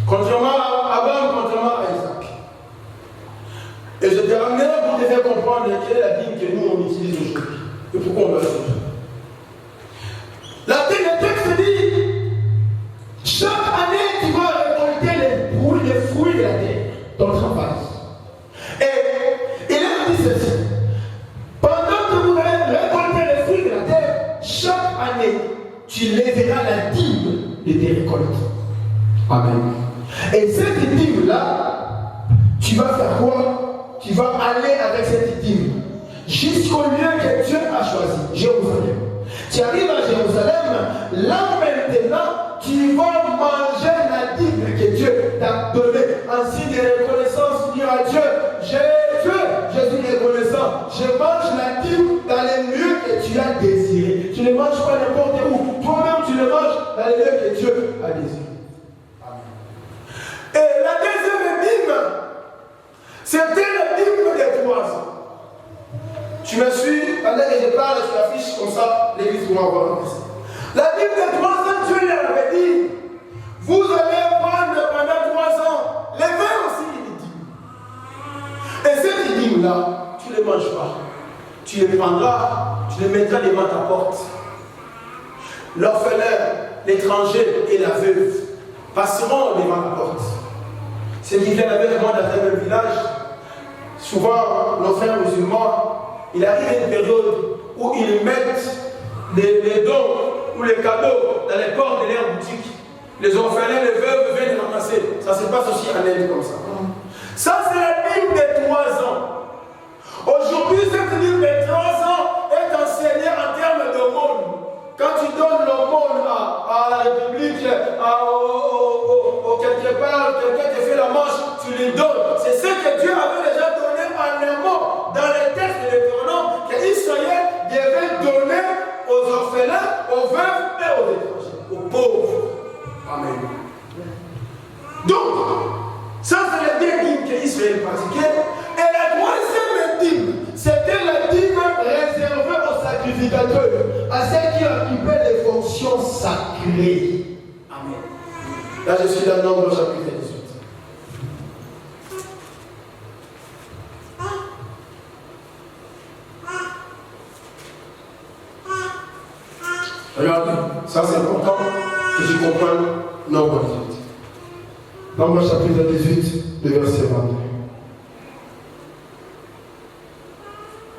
Contrairement à Abraham, contrairement à Isaac. Et je te ramène pour te faire comprendre quelle est la dîme que nous on utilise aujourd'hui. Et pourquoi on doit le faire. La dîme, le texte dit, chaque année tu vas récolter les fruits de la terre, ton travail. Et il a dit ceci. Pendant que vous allez récolter les fruits de la terre, chaque année, tu lèveras la dîme de tes récoltes. Amen. Et cette dîme-là, tu vas faire quoi? Tu vas aller avec cette dîme jusqu'au lieu que Dieu a choisi, Jérusalem. Tu arrives à Jérusalem, là maintenant, tu vas manger la dîme que Dieu t'a donnée. En signe de reconnaissance, dire à Dieu, je suis reconnaissant. Je mange la dîme dans les lieux que tu as désirés. Tu ne manges pas n'importe où. Toi-même, tu le manges dans les lieux que Dieu a désirés. Et la deuxième dîme, c'était la dîme des 3 ans. Tu me suis, pendant que je parle, tu affiches comme ça, l'église pour avoir un. La dîme des 3 ans, Dieu leur avait dit, vous allez prendre pendant 3 ans les vins aussi des dîmes. Et ces dîmes-là, tu ne les manges pas. Tu les prendras, tu les mettras devant ta porte. L'orphelin, l'étranger et la veuve passeront devant la porte. Ceux qui viennent avec moi dans un même village, souvent nos frères musulmans, il arrive une période où ils mettent les dons ou les cadeaux dans les portes de leur boutique. Les orphelins, les veuves viennent ramasser. Ça se passe aussi en Inde comme ça. Ça, c'est la dîme des 3 ans. Aujourd'hui, cette dîme des 3 ans est enseignée en termes d'aumône. Quand tu donnes l'aumône à la République, quelque part, quelqu'un te fait la marche, tu lui donnes. C'est ce que Dieu avait déjà donné en amont dans les textes de Deutéronome, qu'Israël devait donner aux orphelins, aux veuves et aux étrangers, aux pauvres. Amen. Donc, ça c'est la dîme qu'Israël pratiquait. Et la 3e dîme, c'était la dîme réservée aux sacrificateurs, à ceux qui occupaient les fonctions sacrées. Amen. Là, je suis dans Nombre chapitre 18. Regarde, ça c'est important que tu comprennes Nombre 18. Nombre chapitre 18, le verset 22.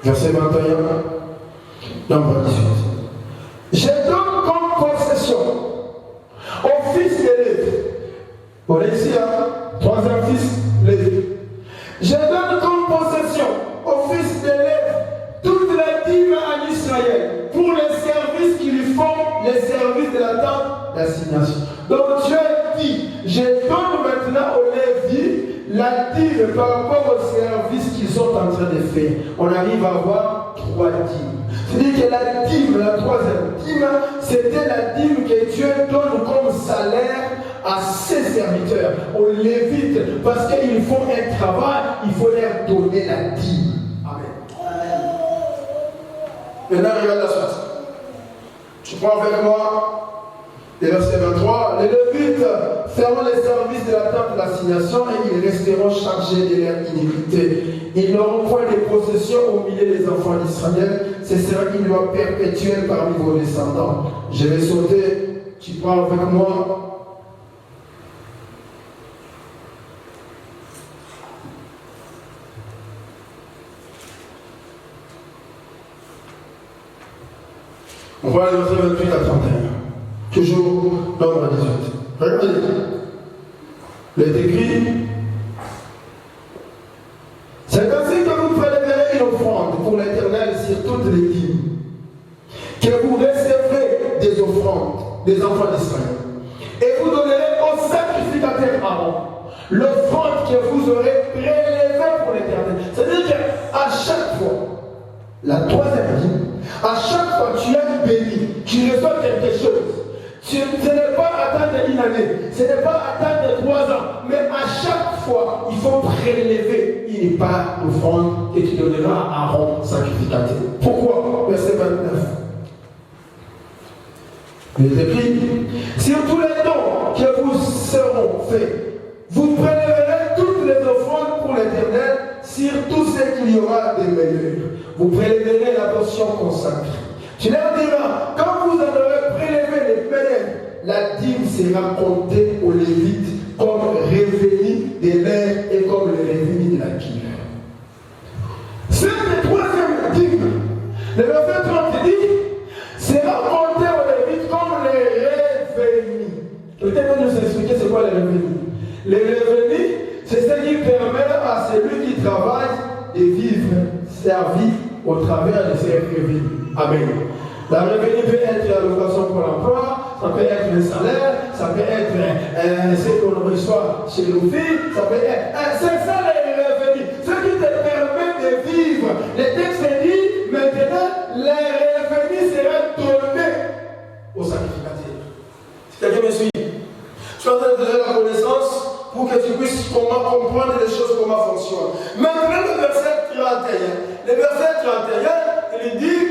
Verset 21, Nombre 18. Je donne comme concession au fils de Lévi. Pour ici, 3e fils Lévi. Je donne comme possession au fils de Lévi toute la dîme en Israël pour les services qui lui font, les services de la tente d'assignation. Donc Dieu dit, je donne maintenant aux Lévi la dîme par rapport aux services qu'ils sont en train de faire. On arrive à avoir 3 dîmes. C'est-à-dire que la dîme, la 3e dîme, c'était la dîme que Dieu donne comme salaire à ses serviteurs, aux Lévites, parce qu'ils font un travail, il faut leur donner la dîme. Amen. Maintenant, regarde la suite. Tu prends avec moi le verset 23. Les Lévites feront les services de la tente de l'assignation et ils resteront chargés de leur iniquité. Ils n'auront point de possession au milieu des enfants d'Israël. Ce sera une loi perpétuelle parmi vos descendants. Je vais sauter. Tu prends avec moi. On voit les versets 28 à 31. Toujours Nombre 18. Regardez. Il est écrit. C'est ainsi que vous prélèverez une offrande pour l'Éternel sur toutes les dîmes, que vous recevrez des offrandes des enfants d'Israël. Et vous donnerez au sacrificateur Aaron l'offrande que vous aurez prélevée pour l'Éternel. C'est-à-dire qu'à chaque fois, la troisième dîme, à chaque fois tu es béni, tu reçois quelque chose. Ce n'est pas attendre une année, ce n'est pas attendre 3 ans, mais à chaque fois, il faut prélever une part d'offrande que tu donneras à Aaron, sacrificateur. Pourquoi? Verset 29. Il est écrit, sur tous les dons que vous seront faits, vous préleverez toutes les offrandes pour l'Éternel, sur tout ce qu'il y aura de meilleur. Vous préleverez la portion consacrée. Tu leur diras, quand vous en aurez prélevé les meilleurs, la dîme sera comptée aux Lévites comme revenu de l'air et comme le revenu de la cuve. Cette troisième dîme, le verset 30 dit, sera comptée aux Lévites comme les revenus. Peut-être nous expliquer c'est quoi les revenus. Les revenus, c'est ce qui permet à celui qui travaille de vivre sa vie au travers de ses revenus. Amen. La revenu peut être l'allocation pour l'emploi, ça peut être le salaire, ça peut être ce qu'on reçoit chez nos filles, ça peut être. C'est ça les revenus. Ce qui te permet de vivre. Le texte dit maintenant, les revenus seront donnés au sacrificateur. Si quelqu'un me suit, je suis en train de donner la connaissance pour que tu puisses comprendre les choses, comment fonctionnent. Maintenant, le verset 31. Le verset 31, il dit.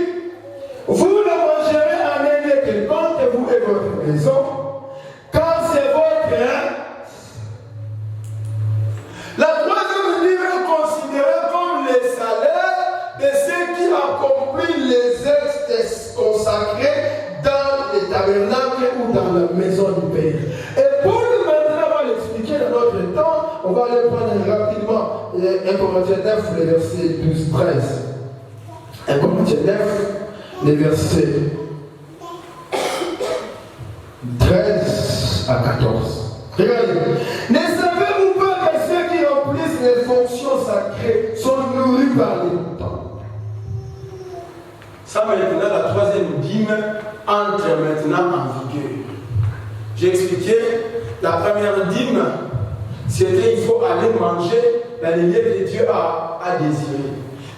Vous ne mangerez en année quelconque, vous et votre maison, quand c'est votre. La troisième livre est considérée comme les salaires de ceux qui accomplissent les actes consacrés dans les tabernacles ou dans la maison du Père. Et pour nous maintenant, on va l'expliquer dans notre temps, on va aller prendre rapidement 1 Corinthiens 9, les versets 12-13. 1 Corinthiens 9. Les versets 13 à 14. Regardez. Ne savez-vous pas que ceux qui remplissent les fonctions sacrées sont nourris par les moutons? Ça maintenant, la troisième dîme entre maintenant en vigueur. J'ai expliqué, la première dîme, c'était il faut aller manger dans les lieux que Dieu a désiré.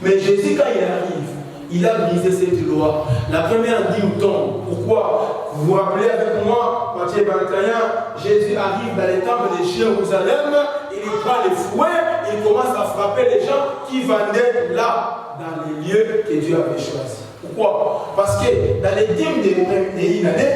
Mais Jésus, quand il arrive, il a brisé cette loi. La première dîme tombe. Pourquoi? Vous vous rappelez avec moi, Matthieu 21, Jésus arrive dans les temples de Jérusalem, il prend les fouets, il commence à frapper les gens qui vendaient là, dans les lieux que Dieu avait choisis. Pourquoi? Parce que dans les dîmes d'une année,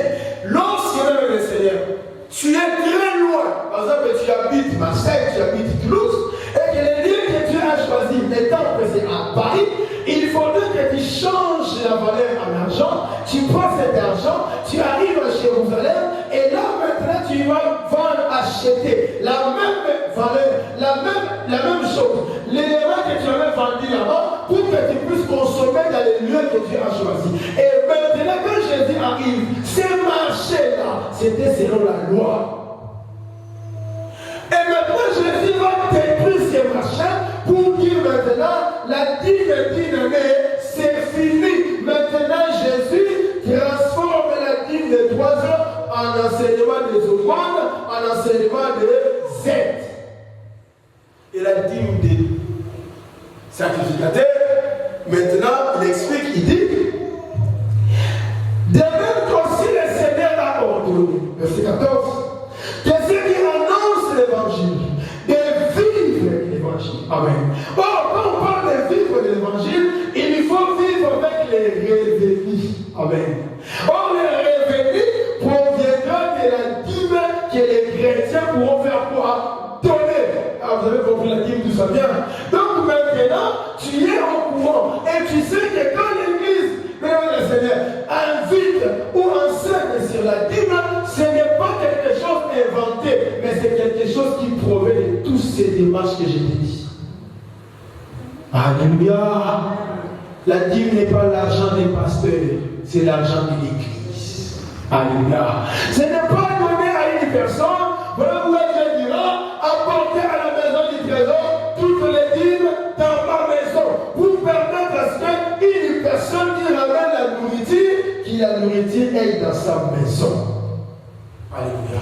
lorsque même le Seigneur, tu es très loin. Par exemple, tu habites Marseille, tu habites Toulouse, et que les lieux que Dieu a choisis, étant que c'est à Paris, il faudrait que tu changes la valeur en argent, tu prends cet argent, tu arrives à Jérusalem, et là maintenant tu vas vendre, acheter la même valeur, la même chose, l'élément que tu avais vendu là-bas, pour que tu puisses consommer dans les lieux que Dieu a choisis. Et maintenant quand Jésus arrive, ces marchés-là, c'était selon la loi. Et maintenant Jésus va détruire ces marchés pour dire maintenant la dîme d'une année, c'est fini. Maintenant Jésus transforme la dîme de 3 heures en enseignement des aumônes, en enseignement des aides. Et la dîme des sacrificateurs, maintenant il explique, il dit, de même Amen. Or, les revenus proviendront de la dîme que les chrétiens pourront faire quoi? Donner. Ah, vous avez compris la dîme, tout ça bien. Donc maintenant, tu es au courant et tu sais que quand l'église, le Seigneur, invite ou enseigne sur la dîme, ce n'est pas quelque chose inventé, mais c'est quelque chose qui provient de toutes ces démarches que je t'ai dit. Alléluia. La dîme n'est pas l'argent des pasteurs, c'est l'argent de l'église. Alléluia. Ce n'est pas donné à une personne, voilà où Dieu dira, apportez à la maison du trésor toutes les dîmes dans ma maison, pour permettre à ce qu'une personne qui ramène la nourriture, la nourriture aille dans sa maison. Alléluia.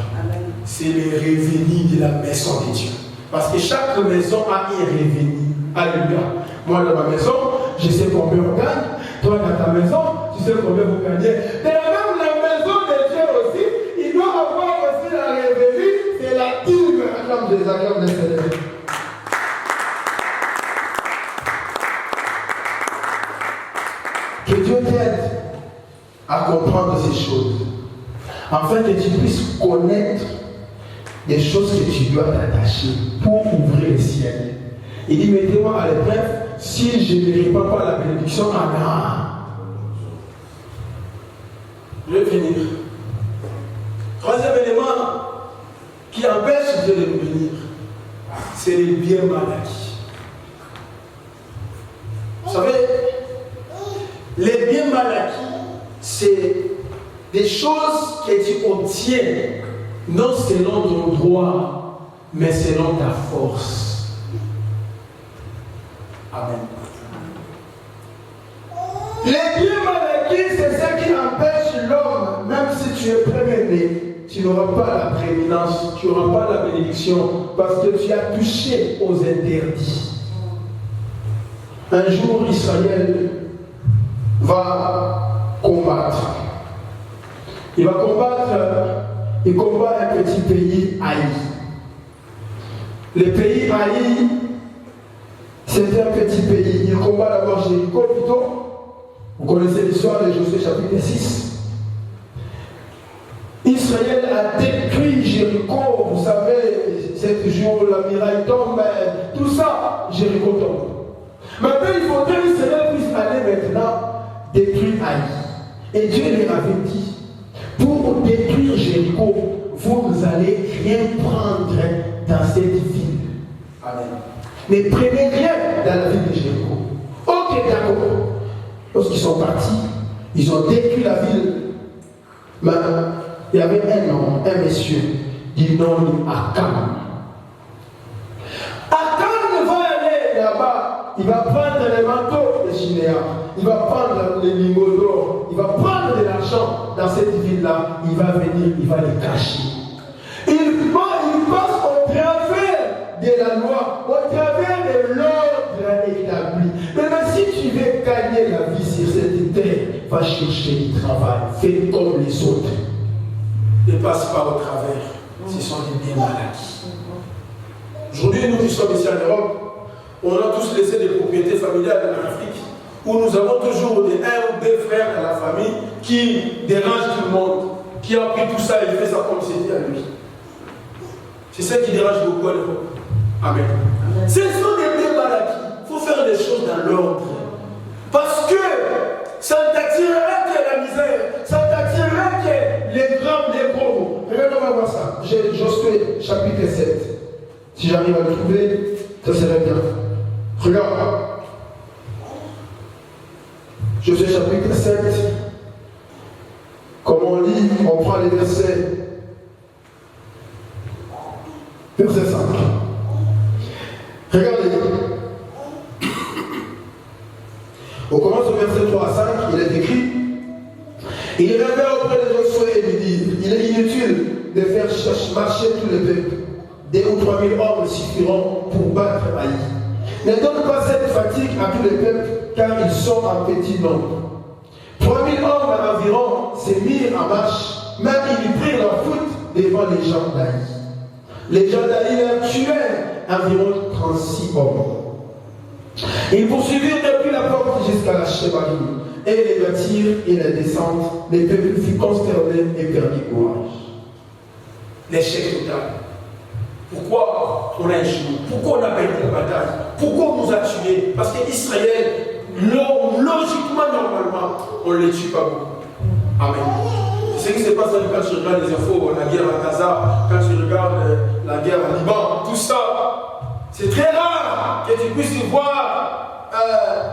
C'est les revenus de la maison de Dieu. Parce que chaque maison a un revenu. Alléluia. Moi, dans ma maison, je sais combien on gagne. Toi, dans ta maison, tu sais combien vous gagnez. Mais même la maison de Dieu aussi, il doit avoir aussi la revenu, c'est la dîme. Acclame Jésus, acclame le Seigneur. Que Dieu t'aide à comprendre ces choses, afin que tu puisses connaître des choses que tu dois t'attacher pour ouvrir le ciel. Il dit, mettez-moi à l'épreuve si je ne répands pas la bénédiction. Amen. Je vais finir. Troisième élément qui empêche Dieu de nous bénir, c'est les biens mal acquis. Vous savez, les biens mal acquis, c'est des choses que tu obtiens, non selon ton droit, mais selon ta force. Amen. Les biens mal acquis, c'est ce qui empêche l'homme, même si tu es premier-né, tu n'auras pas la prééminence, tu n'auras pas la bénédiction, parce que tu as touché aux interdits. Un jour, Israël va combattre. Il va combattre, il combat un petit pays haï. Le pays haï, c'était un petit pays. Il combat d'abord Jéricho plutôt. Vous connaissez l'histoire de Josué chapitre 6. Israël a détruit Jéricho. Vous savez, c'est jour où la muraille tombe, tout ça, Jéricho tombe. Maintenant, il faudrait que Israël puisse aller maintenant détruire Haï. Et Dieu leur avait dit, pour détruire Jéricho, vous allez rien prendre dans cette ville. Amen. Ne prenez rien dans la ville de Jéricho. Ok, d'accord. Lorsqu'ils sont partis, ils ont détruit la ville. Mais il y avait un homme, un monsieur, du nom de Akam. Akam va aller là-bas, il va prendre les manteaux de Shinéa, il va prendre les lingots d'or, il va prendre de l'argent dans cette ville-là, il va venir, il va les cacher. Il passe au travers de la loi, au travers de l'ordre établi. Maintenant, si tu veux gagner la vie sur cette terre, va chercher du travail, fais comme les autres. Ne passe pas au travers. Ce sont des biens mal acquis. Aujourd'hui, nous qui sommes ici en Europe, on a tous laissé des propriétés familiales en Afrique, où nous avons toujours un ou deux frères dans la famille qui dérangent tout le monde, qui a pris tout ça et fait ça comme c'était à lui. C'est ça qui dérange beaucoup à l'Europe. Amen. Ce sont des biens mal acquis. Il faut faire les choses dans l'ordre. Parce que ça ne t'attirera que la misère, ça ne t'attirera que les grands, les gros. Regarde, on va voir ça. Josué chapitre 7. Si j'arrive à le trouver, ça serait bien. Regarde. Josué chapitre 7. Comme on lit, on prend les versets. Verset 5. Regardez. On commence au verset 3 à 5, il est écrit. Il revint auprès de Josué et lui dit, il est inutile de faire marcher tous les peuples. 2 ou 3 000 hommes suffiront pour battre Haï. Ne donne pas cette fatigue à tous les peuples, car ils sont en petit nombre. 3 000 hommes environ se mirent en marche, même ils prirent leur route devant les gens d'Haï. Les gens d'Haï leur tuèrent environ 36 hommes. Ils poursuivirent depuis la porte jusqu'à la Shebarim. et les bâtir et la descente, les peuples furent consternés et perdit courage. L'échec total. Pourquoi on a échoué? Pourquoi on a perdu la bataille? Pourquoi on nous a tués? Parce qu'Israël, logiquement, normalement, on ne les tue pas beaucoup. Amen. C'est ce qui se passe quand tu regardes les infos, la guerre à Gaza, quand tu regardes la guerre au Liban, tout ça, c'est très rare que tu puisses voir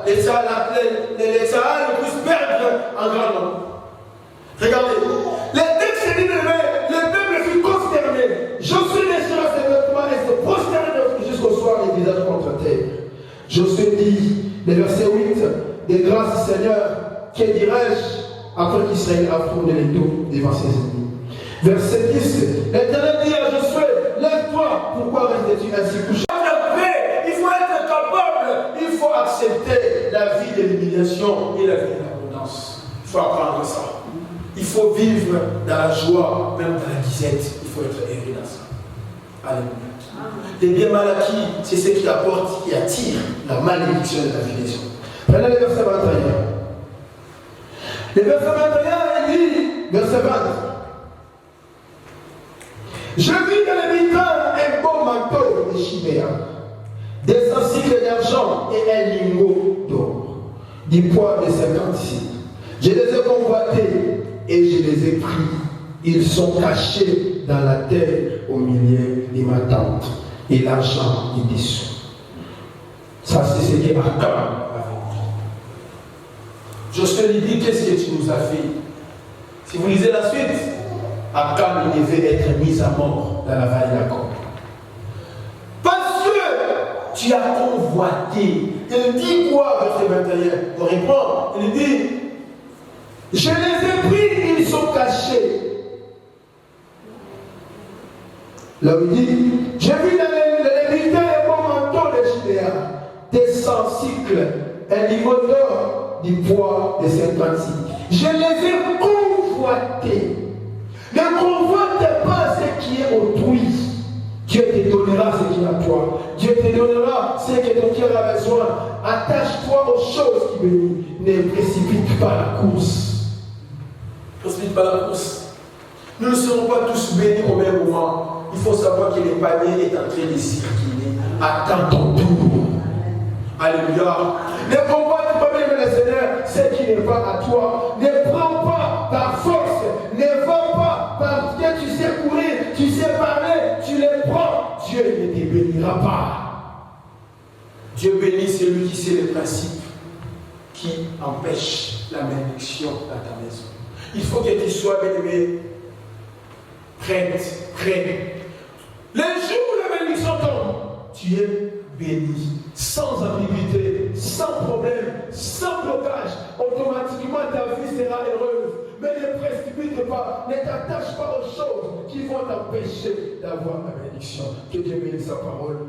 les Sahara ne puissent perdre en grand nombre. Regardez, les textes disent les peuples furent consternés. Josué déchira ses vêtements et se prosterna jusqu'au soir les visages contre terre. Josué dit, le verset 8, des grâces Seigneur, que dirais-je après qu'Israël affronte les dos devant ses ennemis. Verset 10, l'Éternel dit à Josué, lève-toi, pourquoi restes-tu ainsi couché? Il faut être capable, il faut accepter la vie de l'humiliation et la vie de l'abondance. Il faut apprendre ça. Il faut vivre dans la joie, même dans la disette. Il faut être heureux dans ça. Alléluia. Les biens mal acquis, c'est ce qui apporte, qui attire la malédiction de la filiation. Prenez le verset 21. Le verset 21, il dit, verset 20. Je vis dans les vitrines un beau manteau de chimère, des cycles d'argent et un lingot d'or, du poids de 50 cycles. Je les ai convoités et je les ai pris. Ils sont cachés dans la terre au milieu de ma tente. Et l'argent est dissous. Ça, c'est ce qui est Akab avait dit. Josué lui dit, qu'est-ce que tu nous as fait? Si vous lisez la suite, Akab devait être mis à mort dans la vallée d'Akab. Parce que tu as convoité. Il dit quoi, verset 21? On répond, il dit, je les ai pris, ils sont cachés. Là, il dit, j'ai vu dans les vitrines un bon manteau de Chidéa, des 100 cycles, un niveau d'or du poids de 50 cycles. Je les ai convoités. Ne convoite pas ce qui est autrui. Dieu te donnera ce qui est à toi. Dieu te donnera ce que ton cœur a besoin. Attache-toi aux choses qui bénissent. Ne précipite pas la course. Ne précipite pas la course. Nous ne serons pas tous bénis au même moment. Il faut savoir que le panier est en train de circuler. Attends ton tour. Alléluia. Ne convoite pas même le Seigneur ce qui n'est pas à toi. Ne prends pas par force. Ne va pas parce que tu sais courir, tu sais parler, tu les prends. Dieu ne te bénira pas. Dieu bénit celui qui sait les principes qui empêchent la malédiction dans ta maison. Il faut que tu sois bien-aimé, prête. Les jours où la malédiction tombe, tu es béni, sans ambiguïté, sans problème, sans blocage. Automatiquement, ta vie sera heureuse. Mais ne précipite pas, ne t'attache pas aux choses qui vont t'empêcher d'avoir la bénédiction. Que Dieu bénisse sa parole.